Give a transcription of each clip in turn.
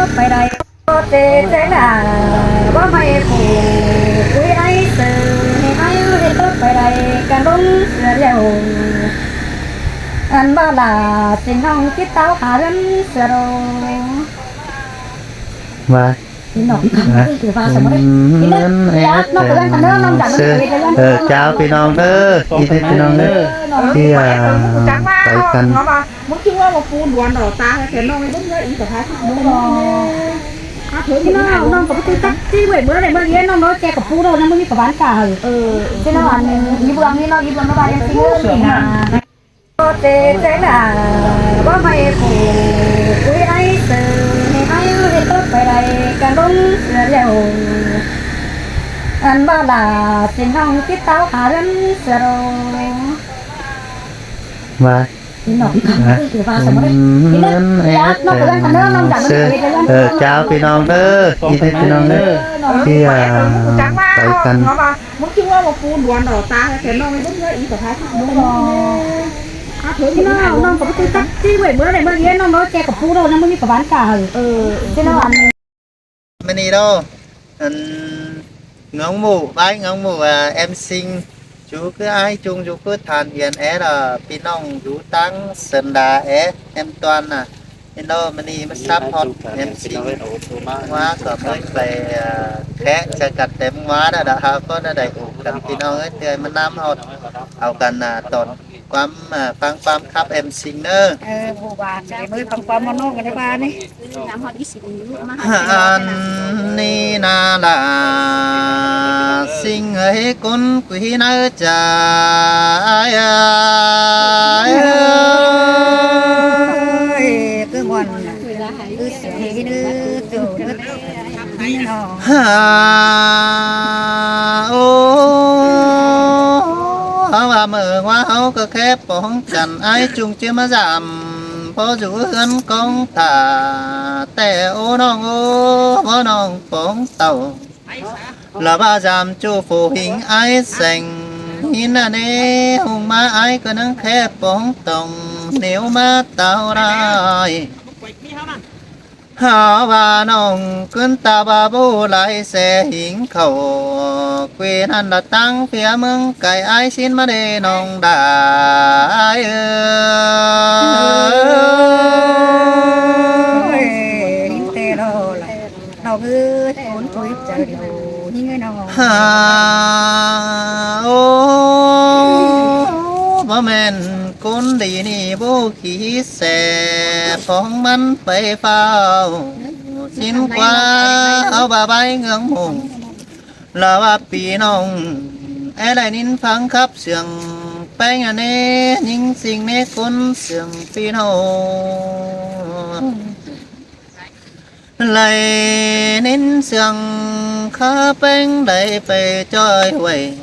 tốt phải đây có thể thế là có mày phụ quý ấy từ hay hết tốt phải đây càng đúng sửa dầu anh ba là tình hồng kiếp tao hà rắn sửa đồ và chàoพี่น้องเด้อพี่น้องเด้อที่ไปกัน muốn chung qua một phu đoàn đỏ ta thì nó mới đúng với ý của hai đúng rồi thế nó có cái cách chứ bởi bữa này bữa kia nó nói che của phu đâu nó mới có bán cả thế nó ăn như bữa nó bán em xíu thì là có thể thế là có mày phụ quý ấy từ hay hết tốt phải đây càng đúng sửa dầu anh ba là tình hồng kiếp tao hà rắn sửa đồ và chàoพี่น้องเด้อพี่น้องเด้อที่ไปกัน muốn chung qua một phu đoàn đỏ ta thì nó mới đúng với ý của hai đúng rồi thế nó có cái cách chứ bởi bữa này bữa kia nó nói che của phu đâu nó mới có bán cả thế nó ăn mini đâu ngóng mù bái ngóng mù em sinh chú cứ ai chung chú cứ than hiền é là phi nong chú tăng sơn đà é em toàn à nên đâu mini mới sắp hot em sinh hóa có mới về khé cho cắt tem hóa đã có đã đầy đủ cần phi nong ấy thì mình năm hotเอากันตอนความฟังความครับเอ็มซิงเนอร์ vụ bà chạy mới bằng qua món ngon cái đấy bà này làm họ đi xịnอันนี้นาลาสิ่งให้คนกุยน่าใจcứ ngoan cứ xịn cứ từ cứโอ้เขาว่าเมื่อว่าเขาก็แค่ป้องกันไอ้จุงเชื่อมาจำพออยู่เฮือนกองตาแต่โอ้น้องโอ้พ่อน้องป้องเต่าlà ba giảm chu phù hình ai sành hin là nê hùng má ai có nắng khép bóng tòng nếu má taorai hào bà nong cơn ta bà bố lại xe hình khẩu quê hắn là tăng phía mương cày ai xin mà để nong đại nó cứ cuốn cối chờ điều như người nàoบ่แม่นคนดีนี่บ่ขี้แสของมันไปเฝ้าสิ้นกว่าเอาบ่าใบเงืองมงลาว่าปีน้องไอ้ได้นินฟังครับเสียงแป้งอันนี้ยิงสิ่งนี้คนเสียงปีน้องlại nín sương khá bén đầy về chơi quay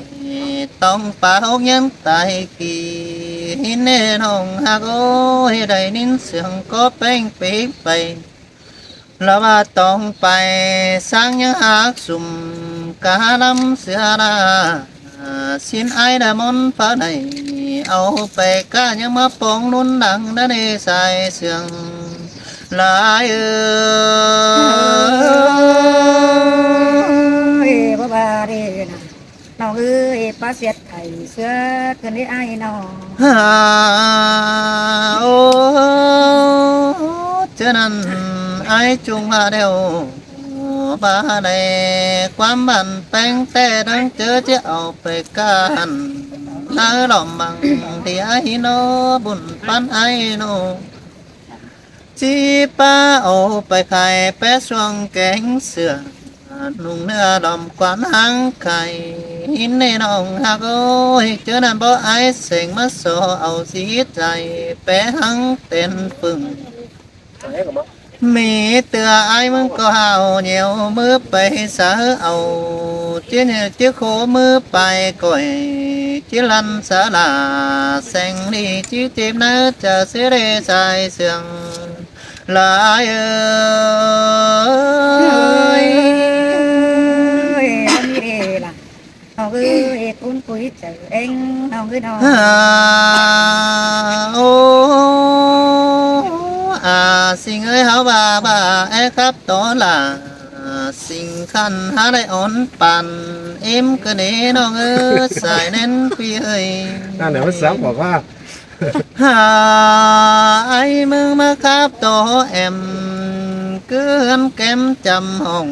tông bảo nhân tại kỳ nên hồng hà cô đầy nín sương có bén bị vậy là ba tông bài sang những hát sum cả năm xưa là xin ai đã món phá này áo về cả những mấp bóng luôn đằng đã đi xài sương lại ơi bà bà đi nào ơi bà xét thầy xưa cần đi ai nào cho nên ai chung mà đều bà này quán bàn bánh tê đang chớ chéo về can nỡ lòng bằng thì ai nó buồn pan ai nó chỉ ba ôไปขายแปะช่วงแกงเสือนุ่งเนื้อดอมกวานหางไข่หินในน้องหักโอ้ยเจอนั่นบ่ไอเสียงมาโซเอาสีใจแปะหังเต้นปึ่งมีเตือไอ้มึงก็หาวเหนียวมือไปสาเอาเจี๊ยเนี่ยเจี๊ยโคมือไปก่อยเจี๊ยลันสาลาแสงนี่เจี๊ยเจ็บนะจะเสียเรสายเสียงlại ơi đi đi là nó cứ cuốn cối chờ anh nó cứ nó xin ơi hảo bà ครับต่อล่ะสิ่งคันหาได้อ่อนปันเอ็มก็เนน้องสายแน่นพี่เอ้ย นั่นเดี๋ยวภาษาบอกว่า หาไอ้มึงมาครับต่อแอมเกินแก้มจำห้อง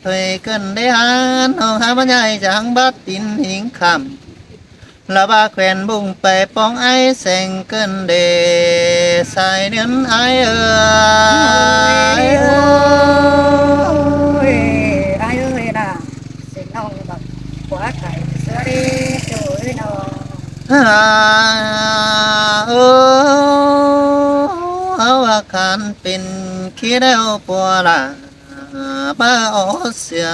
เคยเกินได้หานห้องหาบรรยายจางบัดตินหิงคำละบาแขวนบุ้งไปปองไอ้แสงเกินเดสายเดือนไอ้เอ้ย ai ơi là xin ông bậc quá cải sữa đi trời nào หาเออเอาอาคารเป็นขี้แล้วปัวละบ้าออเสีย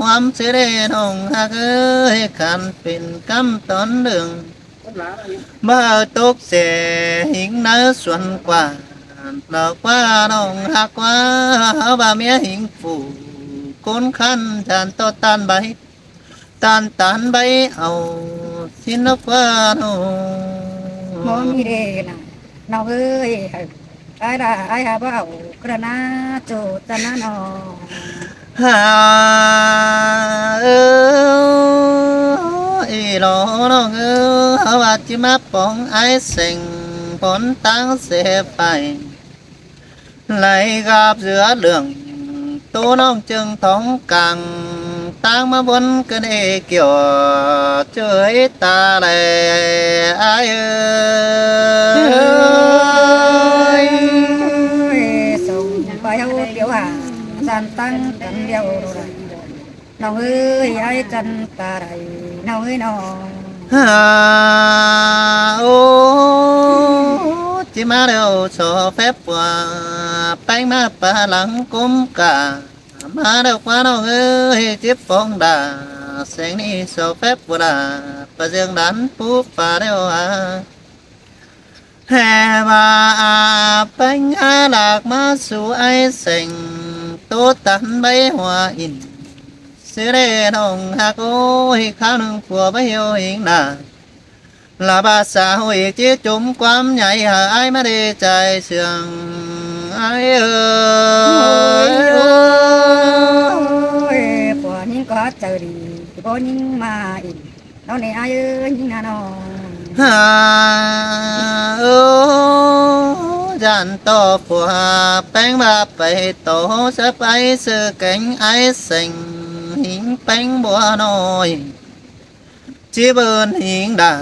ความเสียเดนองหักเอ้ยคันเป็นกำตอนเดืองบ้าตกเสียหิงเนื้อส่วนกว่าดอกว่าน้องหักว่าบ้าเมียหิงฝูคนขันจานต่อตานใบตานใบเอาสินกว่าน้อง mô mi đề nè nào ơi ai là ai hà bảo cái na chỗ ta na nó หาอีหลอน้องเอาว่าจิมาปองไอ้เส็งผลตั้งเสียไปไหลกับเสือเหลืองตัวน้องจึงท้องกังตั้งมาบนกันเอเกี่ยวเจยตาแลไอ้sùng bài hậu biểu hà gian tăng tận điều rồi nào ơi ai chân ta đây nào ơi nào ฮ่าโอ้จิมาเร็วโซเฟบว่าไปมาปะหลังกุมกามาเร็วกว่าน้องเอ้ยจิบปองดาแสงนี้โซเฟบว่าปะเจียงดันปูปะเร็วอ่ะแห่มาไปงาหลากมาสู่ไอเสงตัวตันใบหัวอินเสียเด้น้องหักโอ้ยข้าวหนึ่งผัวไปเหี่ยวหิงนาลาบาสาวอีกจีจุ่มความใหญ่หาไอ้มาได้ใจเสื่องไอ้เอ้ย ôi của những có trời đi có những mà nó này ai ơi những là nó ฮ่าเออจันต่อผัวแป้งบาไปโตจะไปซื้อแกงไอ้เสิงหิงแป้งบัวน้อยchỉ bên hiện đà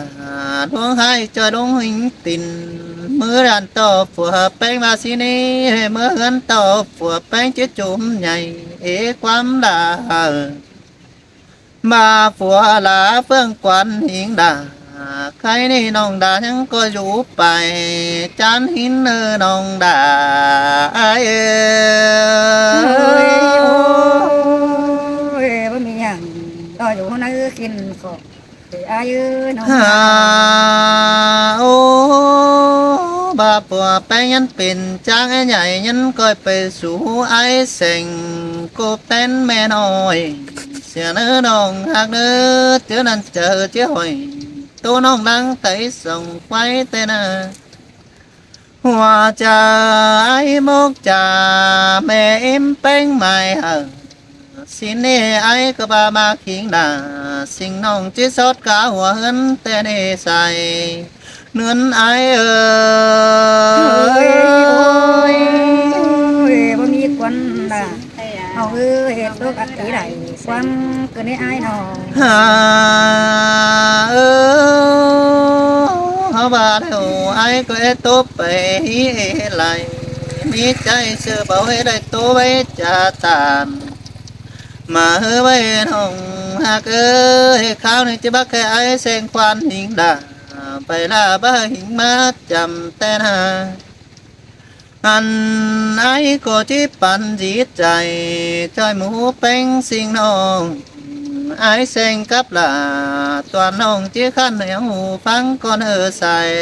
đuông hai cho đuông hình tình mưa đàn to phù hợp bánh bà xin đi mưa gắn to phù hợp bánh chứ chùm nhảy ế quắm đà mà phù là phương quan hiện đà khai ni nòng đà nhưng có rủ bài chán hin nòng đà ai ơi ôi bố mình nhàng đòi dù hôm nay kinh khổ thì ai ơi nó ฮ่าโอ้บาปัวแป้งยันเป็นจ้างไอ้ใหญ่ยันก้อยไปสู่ไอ้เสงกูเต้นแม่น้อยเสียเนื้อน้องหักเนื้อเจอนั่นเจอเจ้าหอยตัวน้องดังไตส่งไว้เต้นหัวใจมกจ่าแม่เอ็มแป้งใหม่xin nê ai cơ ba ma khiến đà xin nong chỉ sót cả hòa hân tê nê xài nươn ai ơi ôi ôi bố mi quân là nó ơi tôi cả tí này quan cứ nên ai nó hà ơ bà đều ai có tốt bể lại mi trái sơ bảo hết đây tôi bé cha tàn mà hứa bay hồng hạc ơi khao này chứ bác cái ai sen khoan hình đà phải là ba hình mát chầm tên hà anh ai có chí bàn giết chạy chơi mũ bánh sinh nông ai sen cắp là toàn nông chứ khăn hẻo hù phăng con hờ xài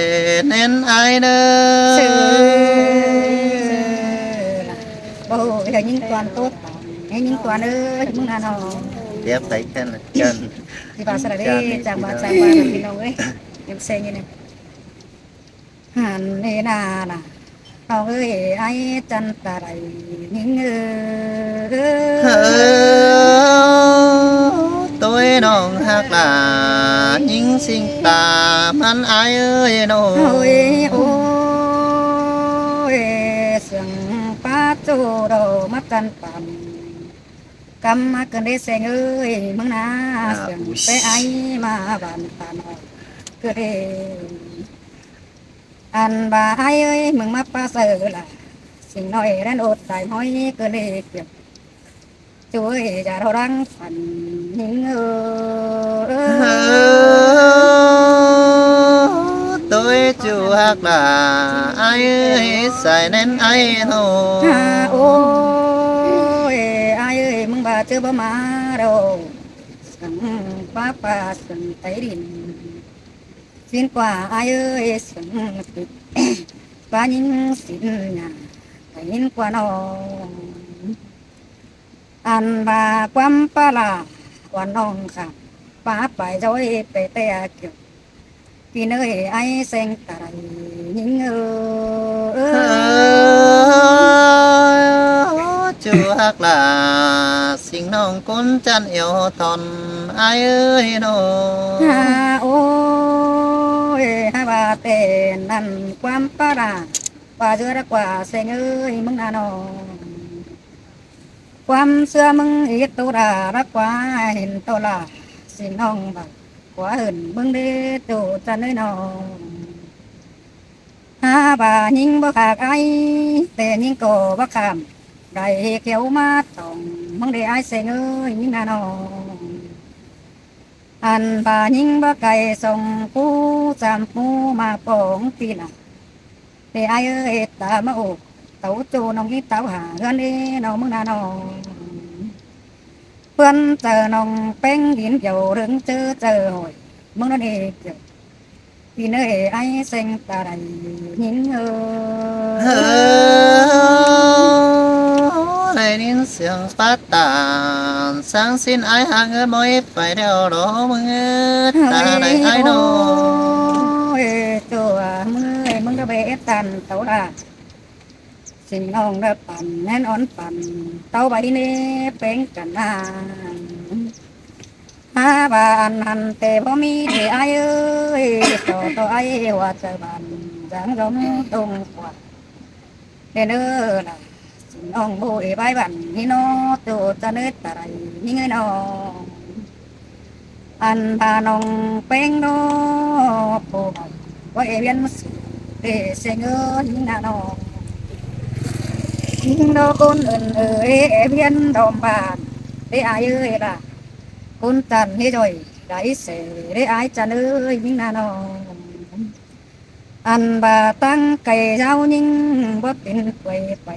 nên ai nữa bố là những toàn tốt những toàn ơi những là nó đẹp thấy chân chân thì bà sẽ đi chẳng bà thì nó ấy em xem như này hàn này là น้องเอ้ยไอ้จันตะไรนิ่งเฮ้อตัวน้องหักหลายิงสิงตามันอายเอ้ยน้อโอ้งยโอ้ยเสียงป้าจูโดมาจันปั่นกำมาเกินได้เสียงเอ้ยมึงนะเสียงไปไอ้มาบ้านตาน้อยเกิดเด้อันบ่าไอ้เอ้ยมึงมาป้าเสือล่ะสิ่งน้อยนั้นอดตายห้อยเกิดได้เก็บช่วยจะเราดังฝันหิงเฮ้อตัวจูหักหลาอายเอ้ยใส่แน่นไอ้น้อโอ้งยไอ้เอ้ยมึงบ่าเจอบ่มาเราสังป้าป้าสังไตดินสิ้นกว่าไอ้เอ้ยสังติดป้ายิงสิ้นหน้าไตยินกว่าน้องอันบ่าความปลาว่าน้องค่ะป้าไปจ้อยไปแต่เกี่ยวพี่เนยไอ้เซ็งตายยิงเฮ้อจูหักหลาสิ่งน้องคนจันเอวทอนอายเอ้ยน้อฮ่างโอ้ยฮาบาเตนั่นความปลาว่าเจอรักว่าเซ็งเอ้ยมึงน่ะน้องความเสื่อมึงอีกตัวรารักว่าเห็นตัวละสิ่งน้องบักกว่าเห็นมึงได้จูจันเอ้ยน้องฮาบายิงบ่ขากไอแต่ยิงก็บ่ขามได้เขียวมาต้องมึงได้ไอเสงเอ้ยยิงน่ะน้องอันบายิงบ่ไก่ส่งผู้จำผู้มาปองปีน่ะได้ไอเอ้ยตามาอกเต้าจูน้องยิ่งเต้าหาเงินนี่น้องมึงน่ะน้องเพื่อนเจอน้องเป้งหินเกี่ยวเรื่องเจอหอยมึงนั่นเองเกี่ยวพี่เนยไอเซ็งตาใดหินเฮ้อได้ยินเสียงปัดตานสังสินไอ้ห่างเอ้ยมอยไปเดียวรอมึงเอ้ยตาได้ไอ้น้อโอ้ยตัวมึงก็ไปตันเต่าละสิ่งน้องได้ปั่นแน่นอ่อนปั่นเต่าใบนี้เป็นกันนานหาบ้านหันแต่บ่มีที่ไอ้เอ้ยต่อไอ้ว่าจะบ้านจังรมตรงกว่าเด้อล่ะสิ่งน้องบุยใบบันนี่น้อตัวจะเนื้อตะไรนี่ไงน้องอันพาน้องเป็นน้อผู้ว่าเอเวียนสุดเดเสงเงินน่ะน้องน้องคนอื่นเอเวียนดอมบานเดไอ้เอ้ยล่ะคุณจันให้จ่อยได้เสได้ไอ้จันเอ้ยยิ่งน่ะน้องอันบาตั้งไก่เจ้ายิ่งบ่เป็นไป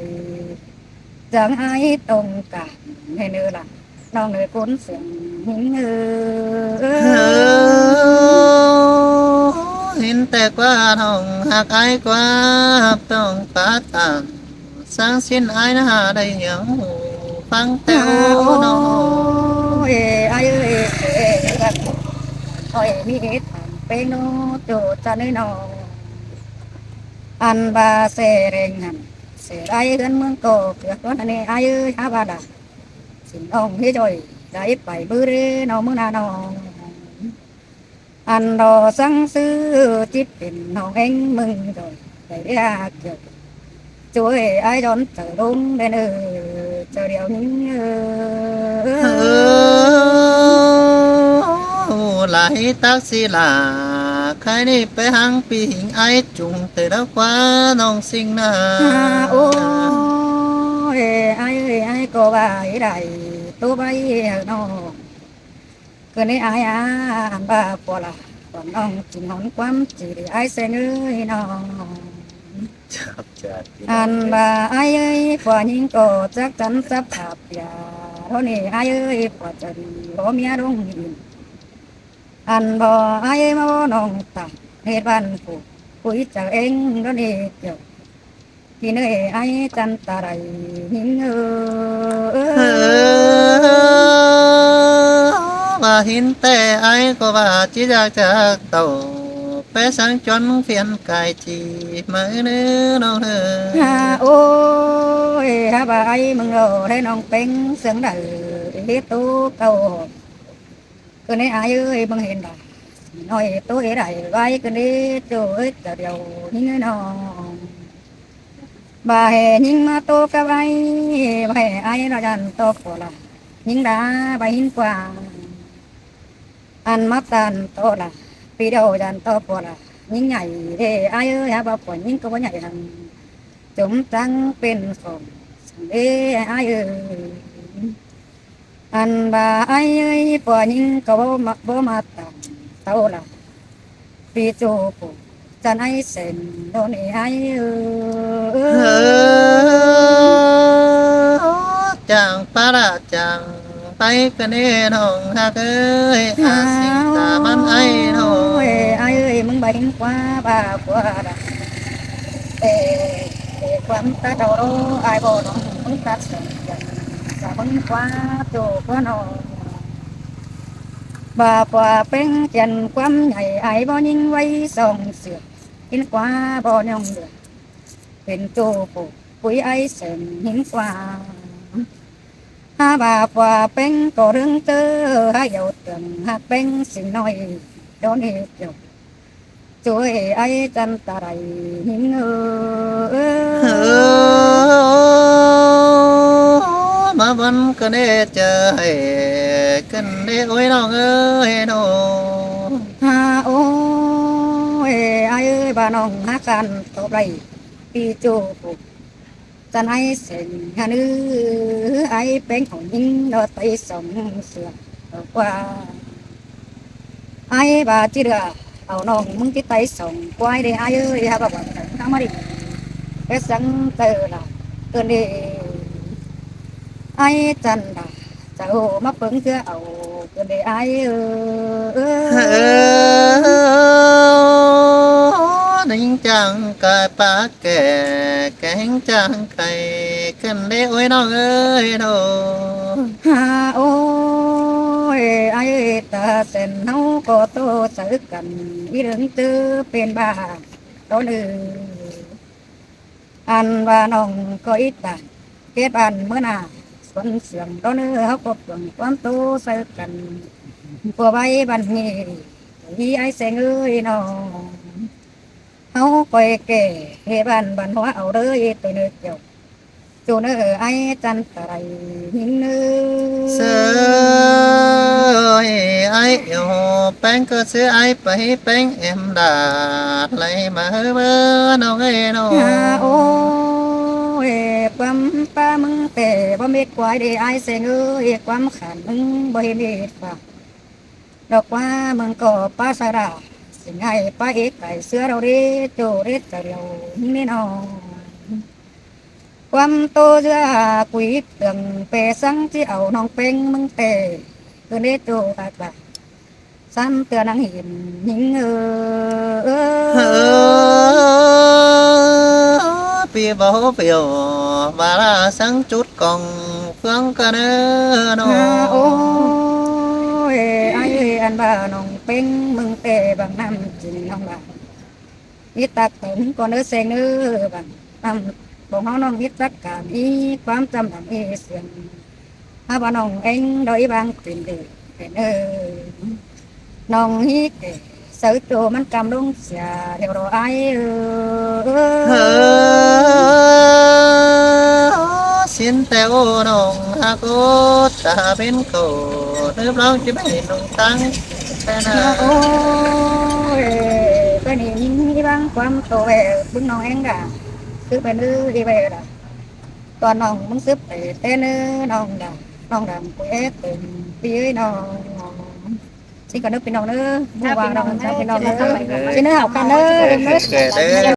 จังไอ้ตรงกันให้เนื้อล่ะน้องเนื้อคนเสียงยิ่งเฮ้อเห็นแต่กว่าน้องหักไอ้กว่าต้องปัดตานสังสินไอ้นะได้เหยังฟังแต่โอ้น้องเอ้ไอ้เอ้กันคอยมีเหตุเป็นโนโจจันน้องอันบาเสเรงหันเสไรกันเมืองโกเกือกวันนี้ไอ้เอ้ยฮาบาดาสิ่งน้องให้จ่อยได้ไปบื้อเรน้องมึงนาน้องอันรอสังซื้อจิตเป็นน้องเอ็งมึงจ่อยได้เรียกเกี่ยวช่วยไอ้จนเจอลุงได้เนอเจอเดียวนี้หลายตักสิลาใครนี่ไปหังปีหิงไอจุงแต่ละกว่าน้องสิ่งนาโอ้ยไอ้ก็ว่าได้ตัวใบน้องก็ในไอ้บ้าปอละก่อนน้องจิงหอนความจีไอ้เสนอน้องอันบ่าไอ้ฝ่ายิงก็จักจันสับขับยาเท่านี้ไอ้ฝ่าจะดีบ่เมียลงหินอันบ่ไอ้มาบ่น้องตักเหตุบ้านผู้คุยจากเองเท่านี้เกี่ยวพี่เนยไอ้จันตาไรหิงว่าเห็นแต่ไอ้ก็ว่าจิอยากจากเต่า phải sáng chọn phiền cài chỉ mới nữa đâu nữa โอ้ยฮาบายมึงโลได้น้องเป็นเสียงดังเฮ็ดตู้เก่าคือในอายเอ้ยมึงเห็นบ่น้อยตู้เอ๋ได้ไว้คือนี้โจ้เอ้ยเดี๋ยวนี่น้องบ่าแห่ยิงมาโตกับไอ้บ่าแห่ไอ้เราจันโตกว่าละยิงดาบ่หินกว่าอันมาตันโตละปีเดียวจันโตกว่าละยิงใหญ่เด้ไอ้เอ้ยฮะบ่ปล่อยยิงก็บ่ใหญ่ทำ chúng tăng bên phòng để ai ơi anh bà ai ơi bỏ những câu mặc bố mặt tao là vì chỗ phụ chân ai xem đồ này ai chàng pa ra chàng tay cái nê nong ha ơi à xin ta man ai thôi ai ơi mừng bánh qua bà qua đãความตาโตไอ้บ่น้องมึงตัดสินจะมึงคว้าโจกว่าน้องบ่าป่าเป็นจันความใหญ่ไอ้บ่ยิงไว้ส่องเสือกินกว่าบ่ยองเดือเป็นโจปูปุ๋ยไอ้เส้นหินกว่าบ่าป่าเป็นก็เรื่องเตอให้เอาเตือนหากเป็นสิ่งน้อยโดนเหตุ ช่วยไอ้จันตะไรหินmà vẫn cứ để chờ cần để ôi nó ơi nó ฮาโอ้ยไอ้เอ้ยบ้านน้องฮักกันตบไรปีจูปุจันไอ้เส้นฮานื้อไอ้เป็นของยิงเราไต่สมเสือกว่าไอ้บาจีเดือเอาน้องมึงที่ไต่สมควายเด้ไอ้เอ้ยฮะบ่บ่ทำมาดิเอสังเตอร์ละเกินเด้ไอ้จันดาจะโอ้มาเพิ่งเชื่อเอาเกินเด้ไอ้đánh chẳng cài bá kẻ cánh chẳng cày cần để ôi nó ơi nó ฮาโอ้ยไอ้ตาเส้นเฮาก็โตสึกกันอีเรื่องตื้อเป็นบ้าต้นอันว่าน้องก็อิตาเก็บอันเมื่อนาส่วนเสียงต้นเฮาก็เปลืองความโตสึกกันปัวใบบันนี้อีไอ้เสงเอ้ยน้องเฮาก็แก่เฮ็ดบันหัวเอาเด้อตัวเนื้อเกี่ยวจูเนื้อไอ้จันตะไรหินเนื้อ sơi ai yêu bánh cơ sữa ai bấy bánh em đạt lấy mà bơ nó ghê nó โอ้ยความป้ามึงแต่บ่เม็ดควายได้ไอ้เสงเอ้ยความขันมึงบ่เห็นเม็ดฝากดอกว่ามึงก็ป้าสาราสิงให้ป้าเอกไก่เสือเราเด้โจเด็ดจะเดียวนี่น้องความโตเสือกุยเตืองเปสังที่เอาน้องเป็งมึงแต่คือเด็ดโจตาตาซ้ำเตือนนางหินหิงvì bảo biểu và là sáng chút còn phương cả nữa nó โอ้ยไอ้อันบ้าน้องเป็งมึงแต่บางน้ำจินน้องบ้าอีตักถึงก่อนเนื้อเสงเนื้อบางน้ำบอกน้องอีตักการอีความจำดังอีเสียงถ้าบ้าน้องเอ็งโดยบางกลิ่นเดือดเป็นน้องฮีเกsự trùมันcầm luôn xà điều đồ ai xin theo nồng ha cô ta bên cầu nước lòng chỉ bảy nồng tăng ôi cái này những băng quan tổ về bưng nòng anh cả cứ bên nữ đi về là toàn nòng muốn xếp để tên nòng đầm quê từng phía nòng xin còn nước bên nòng nữa mua vàng nòng sang bên nòng nữa xin nước học khăn nữa